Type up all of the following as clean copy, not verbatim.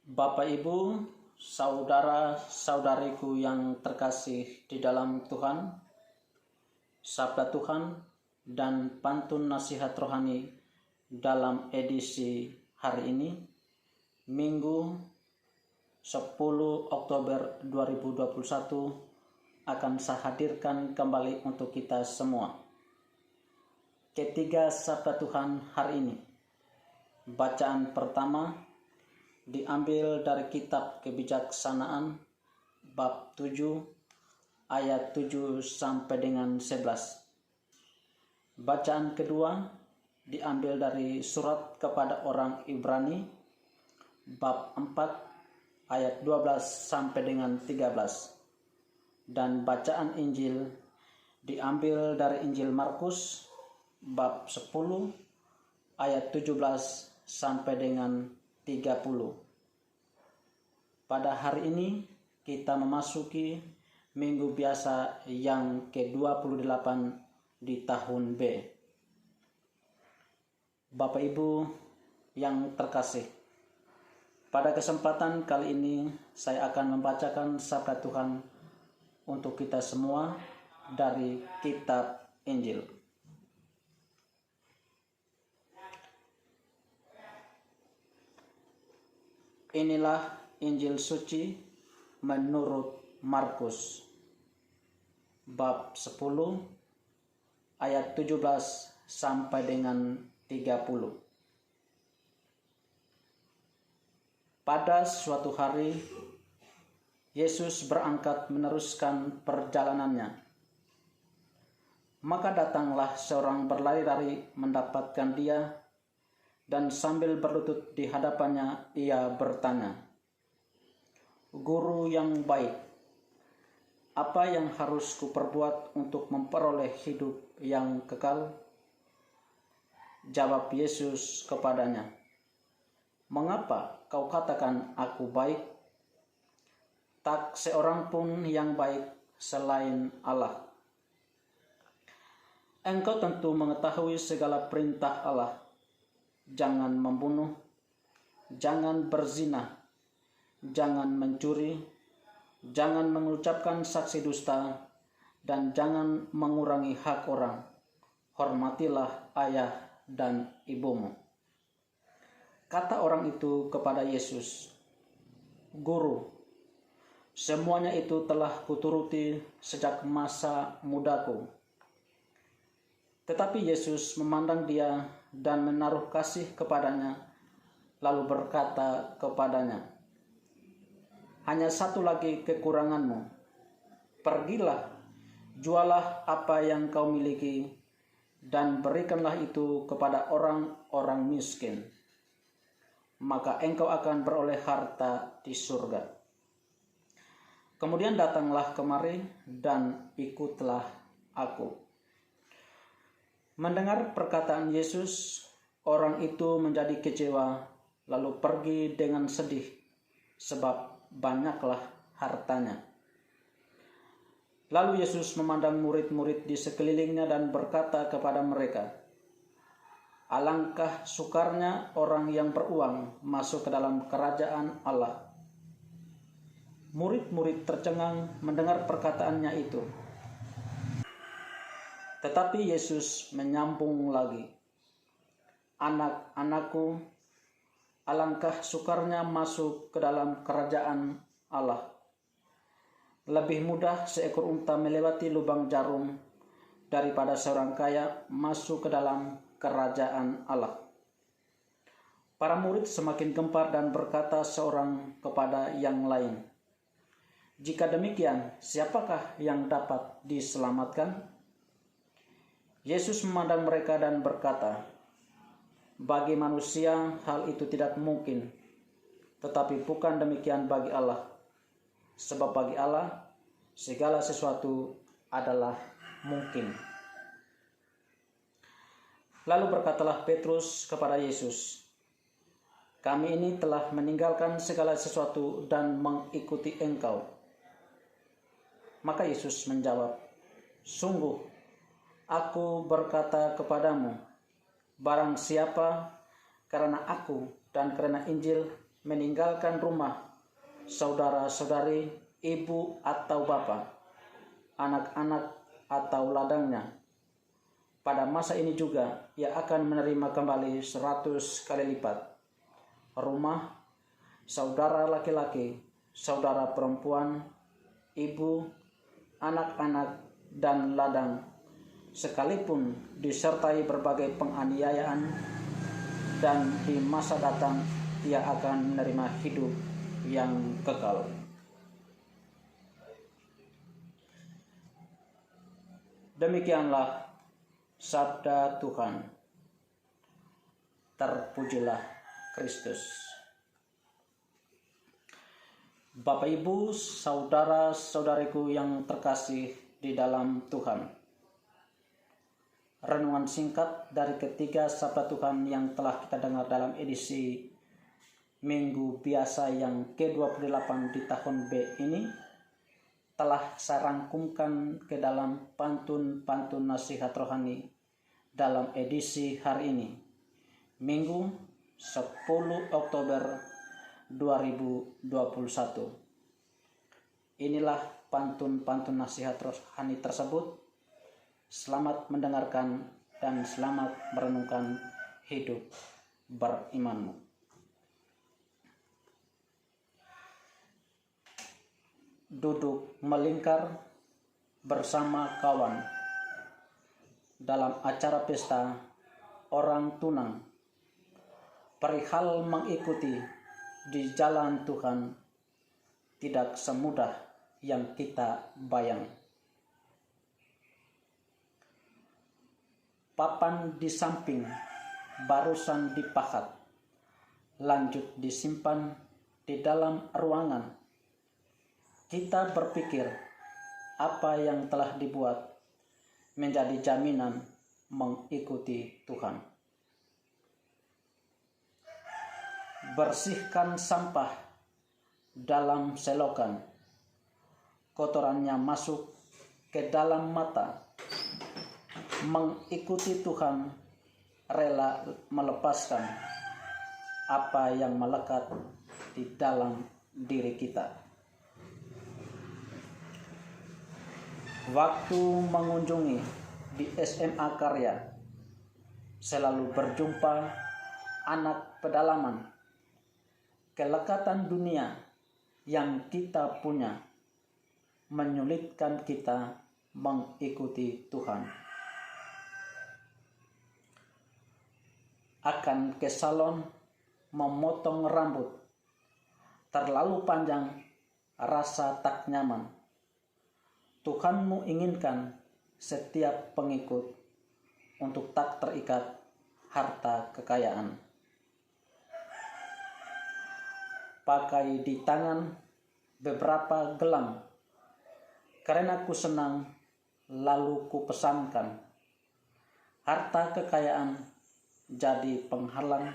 Bapak Ibu, saudara-saudariku yang terkasih di dalam Tuhan, Sabda Tuhan dan pantun nasihat rohani dalam edisi hari ini, Minggu 10 Oktober 2021 akan saya hadirkan kembali untuk kita semua. Ketiga Sabda Tuhan hari ini. Bacaan pertama diambil dari kitab Kebijaksanaan bab 7 ayat 7 sampai dengan 11. Bacaan kedua diambil dari surat kepada orang Ibrani bab 4 ayat 12 sampai dengan 13. Dan bacaan Injil diambil dari Injil Markus bab 10 ayat 17 sampai dengan 30. Pada hari ini kita memasuki minggu biasa yang ke-28 di tahun B. Bapak Ibu yang terkasih, pada kesempatan kali ini saya akan membacakan sabda Tuhan untuk kita semua dari kitab Injil. Inilah Injil suci menurut Markus bab 10 ayat 17 sampai dengan 30. Pada suatu hari Yesus berangkat meneruskan perjalanannya. Maka datanglah seorang berlari-lari mendapatkan dia, dan sambil berlutut di hadapannya ia bertanya, "Guru yang baik, apa yang harus kuperbuat untuk memperoleh hidup yang kekal?" Jawab Yesus kepadanya, "Mengapa kau katakan aku baik? Tak seorang pun yang baik selain Allah. Engkau tentu mengetahui segala perintah Allah. Jangan membunuh, jangan berzina, jangan mencuri, jangan mengucapkan saksi dusta, dan jangan mengurangi hak orang. Hormatilah ayah dan ibumu." Kata orang itu kepada Yesus, "Guru, semuanya itu telah kuturuti sejak masa mudaku." Tetapi Yesus memandang dia dan menaruh kasih kepadanya, lalu berkata kepadanya, "Hanya satu lagi kekuranganmu. Pergilah, jualah apa yang kau miliki, dan berikanlah itu kepada orang-orang miskin. Maka engkau akan beroleh harta di surga. Kemudian datanglah kemari dan ikutlah aku." Mendengar perkataan Yesus, orang itu menjadi kecewa, lalu pergi dengan sedih, sebab banyaklah hartanya. Lalu Yesus memandang murid-murid di sekelilingnya dan berkata kepada mereka, "Alangkah sukarnya orang yang beruang masuk ke dalam kerajaan Allah." Murid-murid tercengang mendengar perkataannya itu. Tetapi Yesus menyambung lagi, "Anak-anakku, alangkah sukarnya masuk ke dalam kerajaan Allah. Lebih mudah seekor unta melewati lubang jarum daripada seorang kaya masuk ke dalam kerajaan Allah." Para murid semakin gempar dan berkata seorang kepada yang lain, "Jika demikian, siapakah yang dapat diselamatkan?" Yesus memandang mereka dan berkata, "Bagi manusia hal itu tidak mungkin, tetapi bukan demikian bagi Allah. Sebab bagi Allah segala sesuatu adalah mungkin." Lalu berkatalah Petrus kepada Yesus, "Kami ini telah meninggalkan segala sesuatu dan mengikuti Engkau." Maka Yesus menjawab, "Sungguh, Aku berkata kepadamu, barang siapa karena aku dan karena Injil meninggalkan rumah, saudara-saudari, ibu atau bapak, anak-anak atau ladangnya. Pada masa ini juga ia akan menerima kembali 100 kali lipat rumah, saudara laki-laki, saudara perempuan, ibu, anak-anak, dan ladang, sekalipun disertai berbagai penganiayaan, dan di masa datang ia akan menerima hidup yang kekal. Demikianlah sabda Tuhan. Terpujilah Kristus. Bapak, Ibu, saudara-saudariku yang terkasih di dalam Tuhan. Renungan singkat dari ketiga sabda Tuhan yang telah kita dengar dalam edisi Minggu Biasa yang ke-28 di tahun B ini telah saya rangkumkan ke dalam pantun-pantun nasihat rohani dalam edisi hari ini, Minggu 10 Oktober 2021. Inilah pantun-pantun nasihat rohani tersebut. Selamat mendengarkan dan selamat merenungkan hidup berimanmu. Duduk melingkar bersama kawan dalam acara pesta orang tunang, perihal mengikuti di jalan Tuhan tidak semudah yang kita bayang. Papan di samping barusan dipahat, lanjut disimpan di dalam ruangan. Kita berpikir apa yang telah dibuat menjadi jaminan mengikuti Tuhan. Bersihkan sampah dalam selokan, kotorannya masuk ke dalam mata. Mengikuti Tuhan rela melepaskan apa yang melekat di dalam diri kita. Waktu mengunjungi di SMA Karya, selalu berjumpa anak pedalaman. Kelekatan dunia yang kita punya menyulitkan kita mengikuti Tuhan. Akan ke salon memotong rambut, terlalu panjang, rasa tak nyaman. Tuhanmu inginkan setiap pengikut untuk tak terikat harta kekayaan. Pakai di tangan beberapa gelang, karena ku senang lalu ku pesankan. Harta kekayaan jadi penghalang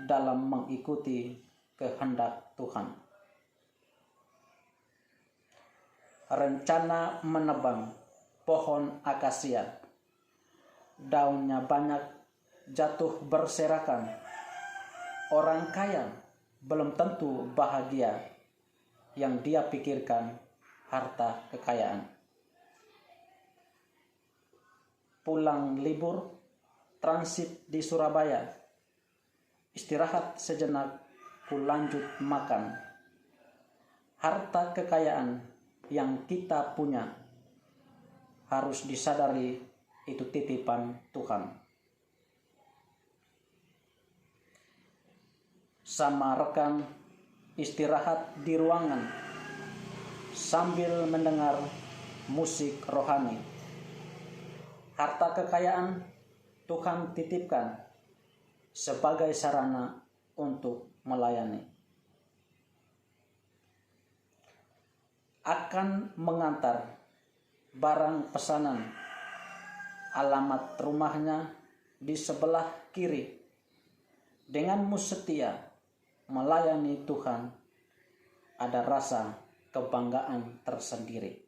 dalam mengikuti kehendak Tuhan. Rencana menebang pohon akasia, daunnya banyak jatuh berserakan. Orang kaya belum tentu bahagia, yang dia pikirkan harta kekayaan. Pulang libur, transit di Surabaya, istirahat sejenak, ku lanjut makan. Harta kekayaan yang kita punya harus disadari itu titipan Tuhan. Sama rekan istirahat di ruangan sambil mendengar musik rohani. Harta kekayaan Tuhan titipkan sebagai sarana untuk melayani. Akan mengantar barang pesanan, alamat rumahnya di sebelah kiri. Denganmu setia melayani Tuhan, ada rasa kebanggaan tersendiri.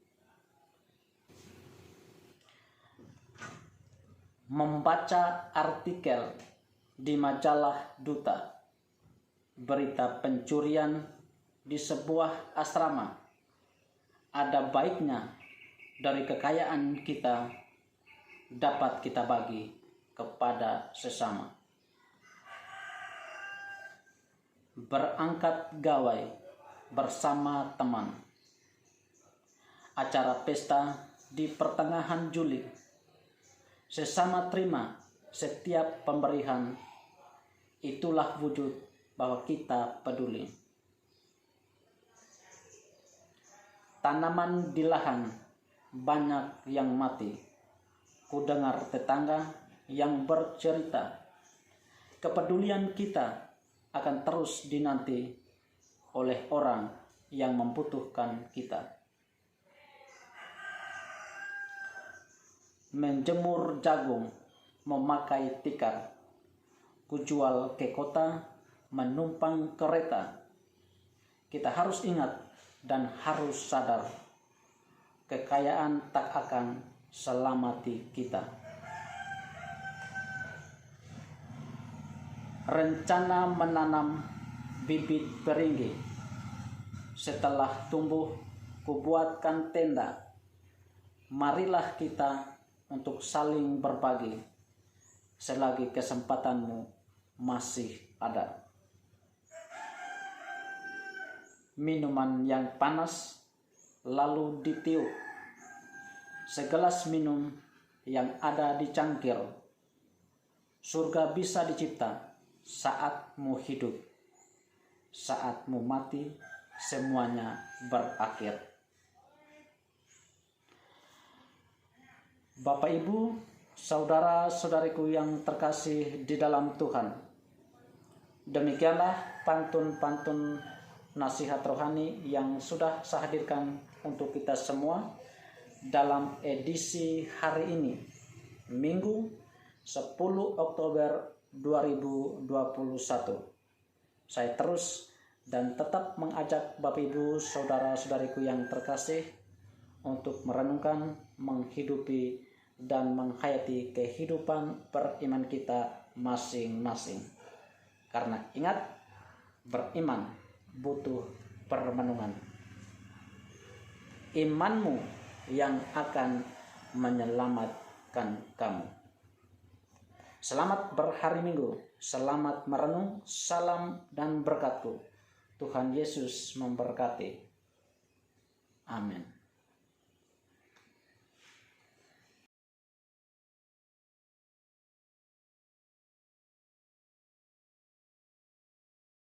Membaca artikel di majalah Duta, berita pencurian di sebuah asrama, ada baiknya dari kekayaan kita dapat kita bagi kepada sesama. Berangkat gawai bersama teman. Acara pesta di pertengahan Juli. Sesama terima setiap pemberian. Itulah wujud bahwa kita peduli. Tanaman di lahan banyak yang mati. Ku dengar tetangga yang bercerita. Kepedulian kita akan terus dinanti oleh orang yang membutuhkan kita. Menjemur jagung memakai tikar. Kujual ke kota menumpang kereta. Kita harus ingat dan harus sadar, kekayaan tak akan selamati kita. Rencana menanam bibit peringgi. Setelah tumbuh, kubuatkan tenda. Marilah kita untuk saling berbagi selagi kesempatanmu masih ada. Minuman yang panas lalu ditiup. Segelas minum yang ada di cangkir. Surga bisa dicipta saatmu hidup. Saatmu mati, semuanya berakhir. Bapak, Ibu, saudara-saudariku yang terkasih di dalam Tuhan, demikianlah pantun-pantun nasihat rohani yang sudah saya hadirkan untuk kita semua dalam edisi hari ini, Minggu 10 Oktober 2021. Saya terus dan tetap mengajak Bapak Ibu saudara-saudariku yang terkasih untuk merenungkan, menghidupi dan menghayati kehidupan beriman kita masing-masing. Karena ingat, beriman butuh permenungan. Imanmu yang akan menyelamatkan kamu. Selamat berhari Minggu, selamat merenung, salam dan berkatku. Tuhan Yesus memberkati. Amin.